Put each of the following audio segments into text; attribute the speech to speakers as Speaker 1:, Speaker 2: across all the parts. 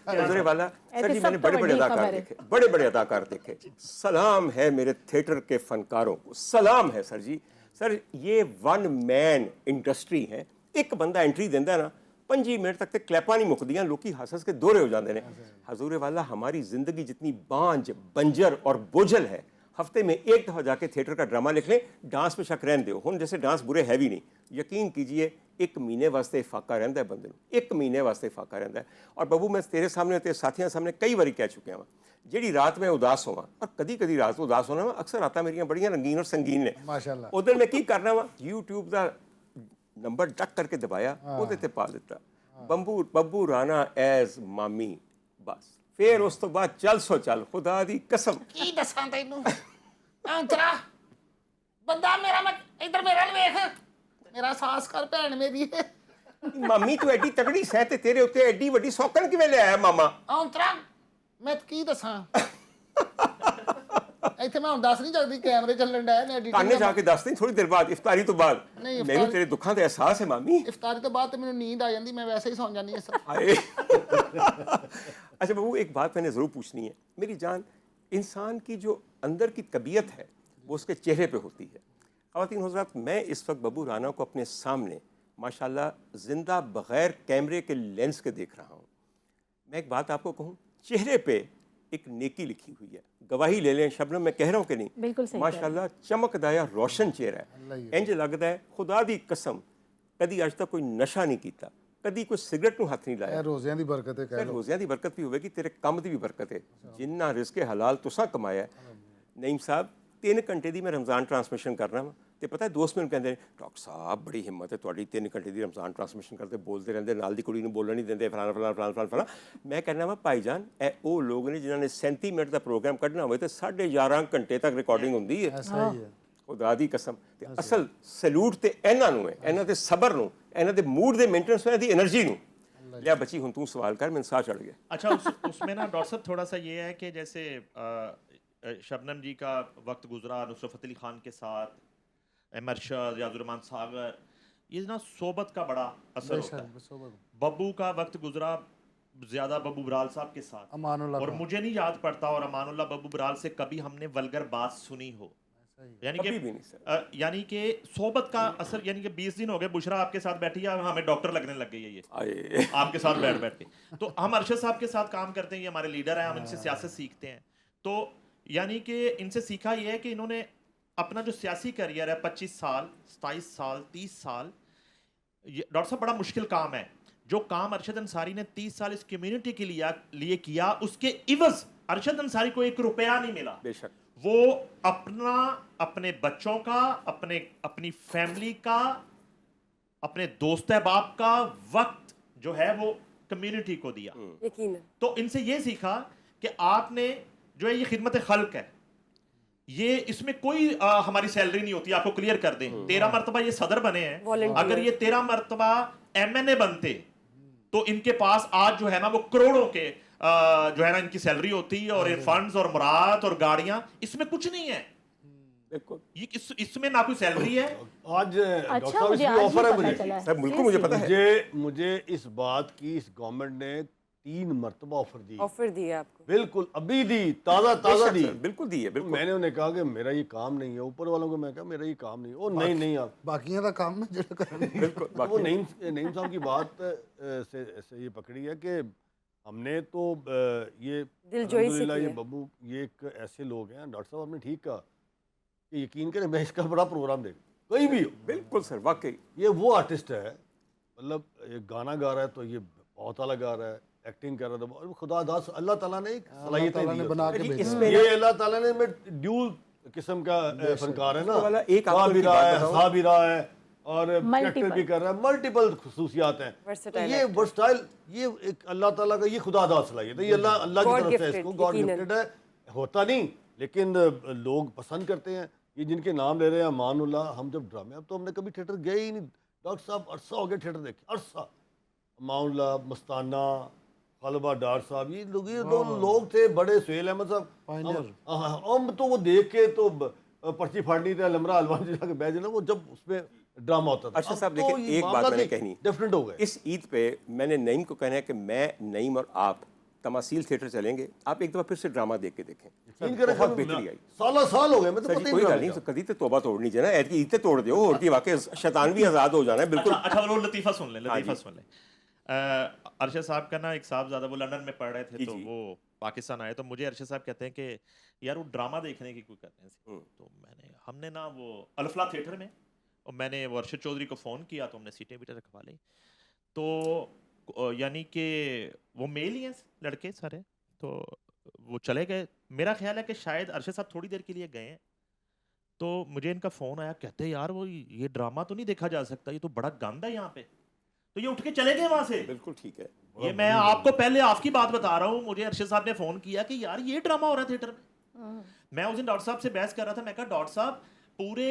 Speaker 1: हजूर वाला सर जी, मैंने बड़े बड़े अदाकार देखे, बड़े बड़े अदाकार देखे। सलाम है मेरे थिएटर के फनकारों को, सलाम है सर जी। सर ये वन मैन इंडस्ट्री है, एक बंदा एंट्री देंदा है ना 5 मिनट तक तो क्लैपां नहीं मुकदियां, लोग हस के दोहरे हो जाते हैं। हजूर वाला हमारी जिंदगी जितनी बांझ बंजर और बोझल है, हफ्ते में एक दफ़ा जाके थिएटर का ड्रामा लिख लें, डांस पे शक रहन दो। हुण जैसे डांस बुरे है भी नहीं, यकीन कीजिए 1 महीने वास्ते फाका रहिंदा है बंदे नूं, 1 महीने वास्ते फाका रहिंदा है। और बबू मैं तेरे सामने तेरे साथियों सामने कई बारी कह चुकिया हाँ, जिहड़ी रात मैं उदास होवां, और कदी कदी रात उदास होना वा, अक्सर रातां मेरियां बड़ियां रंगीन और संगीन ने।
Speaker 2: माशाअल्लाह।
Speaker 1: उधर मैं की करना वा, यूट्यूब का नंबर डक करके दबाया, ਉਹਦੇ ਤੇ ਪਾ ਦਿੱਤਾ ਬੱਬੂ ਰਾਣਾ ਐਜ਼ ਮਾਮੀ, ਬਸ ਫਿਰ ਉਸ ਤੋਂ ਬਾਅਦ ਚੱਲ ਸੋ ਚੱਲ, ਖੁਦਾ ਦੀ ਕਸਮ।
Speaker 3: ਕੀ ਦੱਸਾਂ ਤੈਨੂੰ ਅੰਤਰਾ ਬੰਦਾ ਮੇਰਾ, ਮੈਂ ਇਧਰ ਮੇਰਾ ਵੇਖ, ਮੇਰਾ ਸਾਸ ਕਰ ਭੈਣ ਮੇਰੀ।
Speaker 1: ਮਾਮੀ ਤੂੰ ਐਡੀ ਤਗੜੀ ਸਹਿ ਤੇ ਤੇਰੇ ਉੱਤੇ ਐਡੀ ਵੱਡੀ ਸੌਕਣ ਕਿਵੇਂ ਲਿਆਇਆ ਮਾਮਾ?
Speaker 3: ਅੰਤਰਾ ਮੈਂ ਕੀ ਦੱਸਾਂ, ਇੱਥੇ ਮੈਂ ਹੁਣ ਦੱਸ ਨਹੀਂ ਸਕਦੀ, ਕੈਮਰੇ ਚੱਲਣ ਡਿਆ ਨੇ ਐਡੀਟਿੰਗ।
Speaker 1: ਕਾਨੇ ਜਾ ਕੇ ਦੱਸ ਦੇ ਥੋੜੀ ਦੇਰ ਬਾਅਦ, ਇਫਤਾਰੀ ਤੋਂ ਬਾਅਦ।
Speaker 3: ਨਹੀਂ,
Speaker 1: ਮੈਨੂੰ ਤੇਰੇ ਦੁੱਖਾਂ ਦਾ ਅਹਿਸਾਸ ਹੈ ਮਾਮੀ।
Speaker 3: इफ्तारी तो बाद तो मैंने नींद आ जाती, मैं वैसे ही सौ जानी है सब।
Speaker 1: हाय। अच्छा बबू एक बात मैंने ज़रूर पूछनी है मेरी जान, इंसान की जो अंदर की तबीयत है वो उसके चेहरे पे होती है। ख़वातीन हज़रात, मैं इस वक्त बबू राना को अपने सामने माशाल्लाह ज़िंदा बग़ैर कैमरे के लेंस के देख रहा हूँ। मैं एक बात आपको कहूँ, चेहरे पे एक नेकी लिखी हुई है, गवाही ले लें शबनम, मैं कह रहा हूँ कि नहीं?
Speaker 4: बिल्कुल सही
Speaker 1: माशाल्लाह चमकदाया रोशन चेहरा है, इंज लगता है खुदा दी कसम कदी अज तक कोई नशा नहीं किया, कदी कोई सिगरेट नूं हथ नहीं लाया।
Speaker 2: रोज़ियां दी बरकत है, कह लो।
Speaker 1: रोज़ियां दी बरकत भी होगी, तेरे कम दी भी बरकत है, जिन्ना रिज़्क़े हलाल तुसां कमाया है। नईम साहब 3 घंटे दी मैं रमज़ान ट्रांसमिशन करना वा, तो पता है दोस्त मैनूं कहंदे डॉक्टर साहब बड़ी हिम्मत है तुहाडी, 3 घंटे दी रमज़ान ट्रांसमिशन करते, बोलते रहंदे, नाल दी कुड़ी नूं बोलण नहीं देंदे, फलाना फलाना फलाना फलाना फलाना। मैं कहना वा भाईजान ए वो लोग ने जिन्होंने 37 मिनट का प्रोग्राम कढ़ना होवे तो 11.5 घंटे तक रिकॉर्डिंग होंदी है।
Speaker 2: ऐसा ही है।
Speaker 1: खुदा दी कसम, ते असल सैल्यूट तो इन्हां नूं है, इन्हां दे सबर नूं, इन्हां दे मूड दे मेंटेनेंस इन्हां दी एनर्जी नूं। लिया बच्ची हुण तू सवाल कर, मैंने साह चढ़ गया।
Speaker 5: अच्छा उसमें ना डॉक्टर साहब थोड़ा सा ये है कि जैसे शबनम जी का वक्त गुजरा नुसरत फ़तेह अली खान के साथ, अरशद या जुलमान सागर, ये ना सोबत का बड़ा असर होता है। बब्बू का वक्त गुजरा ज़्यादा बब्बू बराल साहब के साथ,
Speaker 2: अमानुल्लाह,
Speaker 5: और मुझे नहीं याद पड़ता और अमानुल्लाह बब्बू बराल से कभी हमने वल्गर बात सुनी हो। यानी कि सोबत का असर, यानी कि 20 दिन हो गए बुशरा आपके साथ बैठी है, हमें डॉक्टर लगने लग गई है ये आपके साथ बैठ बैठ के। तो हम अरशद साहब के साथ काम करते हैं, ये हमारे लीडर हैं, हम इनसे सियासत सीखते हैं। तो यानी कि इनसे सीखा ये है कि इन्होंने अपना जो सियासी करियर है 25 साल 27 साल 30 साल, डॉक्टर साहब बड़ा मुश्किल काम है। जो काम अरशद अंसारी ने 30 साल इस कम्युनिटी के लिए किया, उसके इवज अरशद अंसारी को 1 रुपया नहीं मिला।
Speaker 1: बेशक
Speaker 5: वो अपना, अपने बच्चों का, अपनी फैमिली का, अपने दोस्त बाप का वक्त जो है वो कम्युनिटी को दिया।
Speaker 4: यकीनन।
Speaker 5: तो इनसे ये सीखा कि आपने जो है ये खिदमत खल्क है, ये इसमें कोई हमारी सैलरी नहीं होती, आपको क्लियर कर दें। 13 मरतबा ये सदर बने हैं, अगर ये 13 मरतबा MNA बनते तो इनके पास आज जो है ना वो करोड़ों के जो है ना इनकी सैलरी होती है, और फंड्स और मुराद और गाड़ियां, इसमें कुछ नहीं है। ये इसमें ना कोई सैलरी है।
Speaker 2: आज
Speaker 4: अच्छा,
Speaker 2: डॉक्टर
Speaker 4: मुझे
Speaker 2: साहब
Speaker 4: आज
Speaker 2: ऑफर है
Speaker 4: ही पता
Speaker 2: मुझे,
Speaker 4: चला।
Speaker 1: सब बिल्कुल मुझे पता है।
Speaker 2: मुझे इस बात की इस गवर्नमेंट ने 3 मरतबा
Speaker 4: ऑफर दी है आपको,
Speaker 2: बिल्कुल अभी दी, ताज़ा दी,
Speaker 1: बिल्कुल दी है, बिल्कुल।
Speaker 2: मैंने उन्हें कहा कि मेरा ये काम नहीं है, ऊपर वालों को मैं कहा मेरा ये काम नहीं है। ओ नहीं आप
Speaker 6: बाकियों का काम है जो करना।
Speaker 1: बिल्कुल
Speaker 2: वो नईम साहब की बात से ये पकड़ी है कि हमने तो ये
Speaker 4: दिलजोई से
Speaker 2: अल्हम्दुलिल्लाह, ये
Speaker 4: किया।
Speaker 2: बब्बू ये एक ऐसे लोग हैं, डॉक्टर साहब आपने ठीक कहा कि यकीन करें मैं इसका बड़ा प्रोग्राम देख कहीं भी हो।
Speaker 1: बिल्कुल सर, वाकई
Speaker 2: ये वो आर्टिस्ट है, मतलब ये गाना गा रहा है तो ये बहुत अलग गा रहा है, एक्टिंग कर रहा था, और खुदा दास अल्लाह ताला ने एक सलाहियतें दी
Speaker 6: बना के
Speaker 1: जी,
Speaker 6: भेजा।
Speaker 1: इसमें
Speaker 2: ये अल्लाह ताला ने ड्यूल किस्म का फनकार है ना,
Speaker 1: वाला एक आपको
Speaker 2: गा भी
Speaker 1: की
Speaker 2: रहा
Speaker 1: बात
Speaker 2: है,
Speaker 1: बताऊं?
Speaker 2: हंसा भी रहा है और
Speaker 4: Multiple।
Speaker 2: एक्टर भी कर रहा है, मल्टीपल खसूसियात हैं। तो
Speaker 4: Versatile
Speaker 2: ये वर्सटाइल, ये एक अल्लाह ताला का ये खुदा दास सलाहियत है, ये अल्लाह की
Speaker 4: God
Speaker 2: तरफ से
Speaker 4: gifted,
Speaker 2: इसको गॉड
Speaker 4: यकीनन।
Speaker 2: गिफ्टेड है, होता नहीं लेकिन लोग पसंद करते हैं। ये जिनके नाम ले रहे हैं, अमानुल्लाह, हम जब ड्रामे, अब तो हमने कभी थिएटर गए ही नहीं, डॉक्टर साहब अरसा हो गया थिएटर देखे, अरसा। अमानुल्लाह, मस्ताना, खलबा डार साहब, ये दो लोग थे बड़े, सुहेल अहमद साहब, हम तो वो देख के तो पर्ची फाड़नी थी, लमरा अलवान जी जाके बैठ जाना, वो जब उसमें ड्रामा होता था।
Speaker 1: अच्छा साहब
Speaker 2: अब तो
Speaker 1: देखिए,
Speaker 2: ये
Speaker 1: एक बात
Speaker 2: मामला
Speaker 1: मैंने
Speaker 2: नहीं,
Speaker 1: कहनी,
Speaker 2: डिफरेंट हो गए।
Speaker 1: इस ईद पे मैंने नईम को कहना है कि मैं, नईम और आप तमासील थिएटर चलेंगे, आप एक दफ़ा फिर से ड्रामा देख के देखें,
Speaker 2: यकीन करें
Speaker 1: बहुत
Speaker 2: सर,
Speaker 1: बेहतरी आई।
Speaker 2: साल हो गए मैं तो
Speaker 1: सर
Speaker 2: पता
Speaker 1: जी
Speaker 2: ही
Speaker 1: कोई
Speaker 2: नहीं
Speaker 1: गल नहीं,
Speaker 2: लगा।
Speaker 1: कदी तो तोबा तोड़नी चाहिए ना, ऐत की ईद ते तोड़ दियो, और की वाकई शैतान भी आज़ाद हो जाना है बिल्कुल।
Speaker 5: अच्छा वो लतीफ़ा सुन ले,
Speaker 1: हाँ
Speaker 5: लतीफ़ा
Speaker 1: जी।
Speaker 5: सुन ले। अरशद साहब का ना एक साहबजादा, वो लंदन में पढ़ रहे थे,
Speaker 1: जी,
Speaker 5: तो
Speaker 1: जी।
Speaker 5: वो पाकिस्तान आए, तो मुझे अरशद साहब कहते हैं कि यार वो ड्रामा देखने की कोई करते हैं। तो हमने ना वो अलफला थिएटर में, और मैंने वो अरशद चौधरी को फ़ोन किया, तो हमने सीटें बीटें रखवा ली। तो यानी कि वो मेल ही हैं लड़के सारे, तो वो चले गए। मेरा ख्याल है कि शायद अरशद साहब थोड़ी देर के लिए गए हैं, तो मुझे इनका फ़ोन आया, कहते हैं यार वो ये ड्रामा तो नहीं देखा जा सकता, ये तो बड़ा गंद है यहाँ पे। तो ये उठ के चले गए वहाँ से।
Speaker 1: बिल्कुल ठीक है।
Speaker 5: ये मैं आपको पहले आपकी बात बता रहा हूँ, मुझे अरशद साहब ने फ़ोन किया कि यार ये ड्रामा हो रहा है थिएटर में। मैं उस दिन डॉक्टर साहब से बहस कर रहा था, मैं कहा डॉक्टर साहब पूरे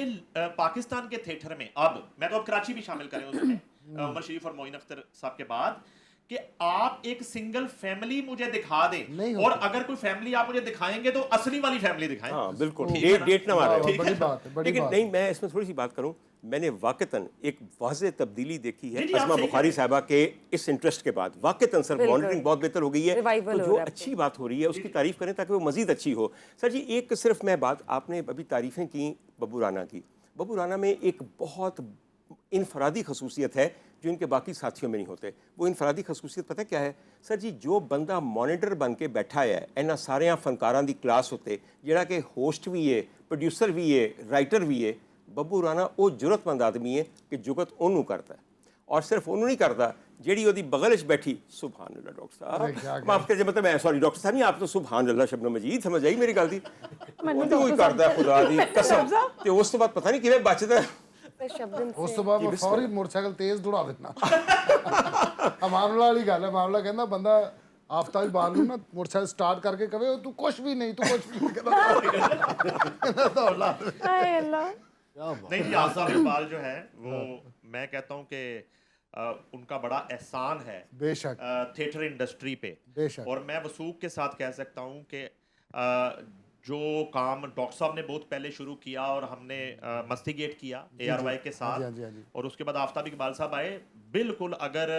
Speaker 5: पाकिस्तान के थिएटर में, अब मैं तो अब कराची भी शामिल करें उसमें, उमर शरीफ और मोइन अख्तर साहब के बाद, कि आप एक सिंगल फैमिली मुझे दिखा
Speaker 6: नहीं
Speaker 5: दें,
Speaker 6: होती।
Speaker 5: और अगर कोई फैमिली आप मुझे दिखाएंगे तो असली वाली फैमिली दिखाएं।
Speaker 1: हाँ बिल्कुल,
Speaker 5: ठीक है ना?
Speaker 1: डेट ना मारे।
Speaker 6: वाह, बड़ी बात है, बड़ी
Speaker 1: लेकिन
Speaker 6: बात
Speaker 1: नहीं,
Speaker 6: है।
Speaker 1: मैं इसमें थोड़ी सी बात करूं, मैंने वाकतन एक वाज़ेह तब्दीली देखी है
Speaker 5: जी, जी, आप
Speaker 1: अज़मा
Speaker 5: सही
Speaker 1: बुखारी
Speaker 5: कह रहे
Speaker 1: साहबा के इस इंटरेस्ट के बाद। वाकतन सर
Speaker 4: बिल्कुल।
Speaker 1: मॉनिटरिंग बहुत बेहतर हो गई है,
Speaker 4: Revival
Speaker 1: तो
Speaker 4: हो
Speaker 1: जो
Speaker 4: रहा है
Speaker 1: अच्छी बात हो रही है उसकी तारीफ़ करें ताकि वो मज़ीद अच्छी हो। सर जी एक सिर्फ मैं बात, आपने अभी तारीफ़ें की बब्बू राना की। बब्बू राना में एक बहुत इनफरादी खसूसियत है जो इनके बाकी साथियों में नहीं होते। वो इनफरादी खसूसियत पता क्या है सर जी, जो बंदा मॉनिटर बन के बैठा है, इन्होंने सारे फनकारां दी क्लास होते, जिहड़ा कि होस्ट भी है, प्रोड्यूसर भी है, राइटर भी है। बब्बू राना वो जुरतमंद आदमी है कि जुगत ओनू करता है, और सिर्फ ओनू नहीं करता, जेड़ी ओदी बगल च बैठी, सुभान अल्लाह डॉक्टर
Speaker 6: अरे क्या
Speaker 1: साहब माफ कीजिए, मतलब मैं सॉरी डॉक्टर साहब नहीं, आप तो सुभान अल्लाह शब्द मजीद समझ आई मेरी गल दी,
Speaker 4: ਮੈਨੂੰ
Speaker 1: वो ही करता है खुदा दी कसम। ते उस तो बाद पता नहीं किवें बचदा है।
Speaker 4: शब्दन
Speaker 6: ਉਸ ਤੋਂ ਬਾਅਦ ਮੈਂ ਫੌਰੀ ਮੋਟਰਸਾਈਕਲ ਤੇਜ਼ ਦੌੜਾ ਦਿੰਦਾ ਆ ਮਾਮਲਾ ਵਾਲੀ ਗੱਲ ਹੈ। ਮਾਮਲਾ ਕਹਿੰਦਾ ਬੰਦਾ ਆਫਤਾਬ ਬਾਲ ਨੂੰ ਨਾ ਮੋਟਰਸਾਈਕਲ ਸਟਾर्ट ਕਰਕੇ ਕਵੇ ਤੂੰ ਕੁਛ ਵੀ ਨਹੀਂ, ਤੂੰ ਕੁਛ ਵੀ ਨਹੀਂ, ਕਹਿੰਦਾ ਦੌੜ ਲਾ।
Speaker 4: हाय अल्लाह।
Speaker 5: नहीं जी, आसाफ इकबाल जो है वो, मैं कहता हूँ कि उनका बड़ा एहसान है
Speaker 6: बेशक
Speaker 5: थिएटर इंडस्ट्री पे।
Speaker 6: बेशक।
Speaker 5: और मैं वसूख के साथ कह सकता हूँ कि जो काम डॉक्टर साहब ने बहुत पहले शुरू किया और हमने मस्ती गेट किया ARY के साथ,
Speaker 6: हाँ जी, हाँ जी।
Speaker 5: और उसके बाद आफ्ताब इकबाल साहब आए, बिल्कुल अगर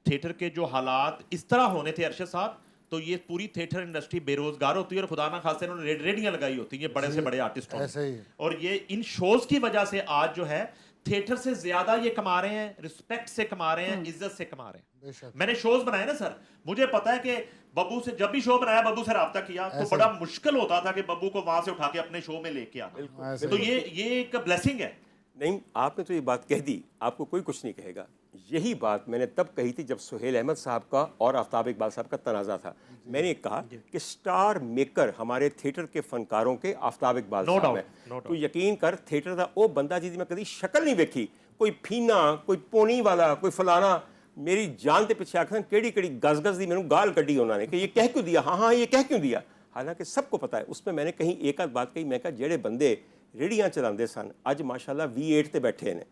Speaker 5: थिएटर के जो हालात इस तरह होने थे अरशद साहब, तो ये पूरी थिएटर इंडस्ट्री बेरोजगार होती है, और खुदा ना खास्ते इन्होंने रेडियां लगाई होती हैं बड़े से बड़े आर्टिस्टों
Speaker 6: ऐसे ही
Speaker 5: ने।
Speaker 6: है।
Speaker 5: और ये इन शोज की वजह से आज जो है थिएटर से ज्यादा ये कमा रहे हैं, रिस्पेक्ट से कमा रहे हैं, इज्जत से कमा रहे हैं।
Speaker 6: बेशक
Speaker 5: मैंने शोज बनाए ना सर, मुझे पता है कि बब्बू से जब भी शो बनाया, बब्बू से रब्ता किया तो बड़ा मुश्किल होता था कि बब्बू को वहां से उठा के अपने शो में लेके आना।
Speaker 6: ऐसे
Speaker 5: तो ये एक ब्लेसिंग है।
Speaker 1: नहीं, आपने तो ये बात कह दी, आपको कोई कुछ नहीं कहेगा। यही बात मैंने तब कही थी जब सुहेल अहमद साहब का और आफ्ताब इकबाल साहब का तनाज़ा था। मैंने कहा कि स्टार मेकर हमारे थिएटर के फनकारों के आफ्ताब इकबाल
Speaker 5: No
Speaker 1: साहब
Speaker 5: doubt,
Speaker 1: है।
Speaker 5: no doubt।
Speaker 1: तो यकीन कर थिएटर का वो बंदा जिसकी मैं कभी शक्ल नहीं वेखी, कोई फीना, कोई पोनी वाला, कोई फलाना, मेरी जान के पिछे आखन केड़ी केड़ी गज गज दी मैंने गाल कढ़ी उन्होंने कि ये कह क्यों दिया, हाँ हाँ ये कह क्यों दिया, हालांकि सबको पता है। उसमें मैंने कहीं एक आध बात कही, मैं कहा जेड़े बंदे रेड़ियां चलाते सन अज माशाल्लाह V8 ते बैठे ने,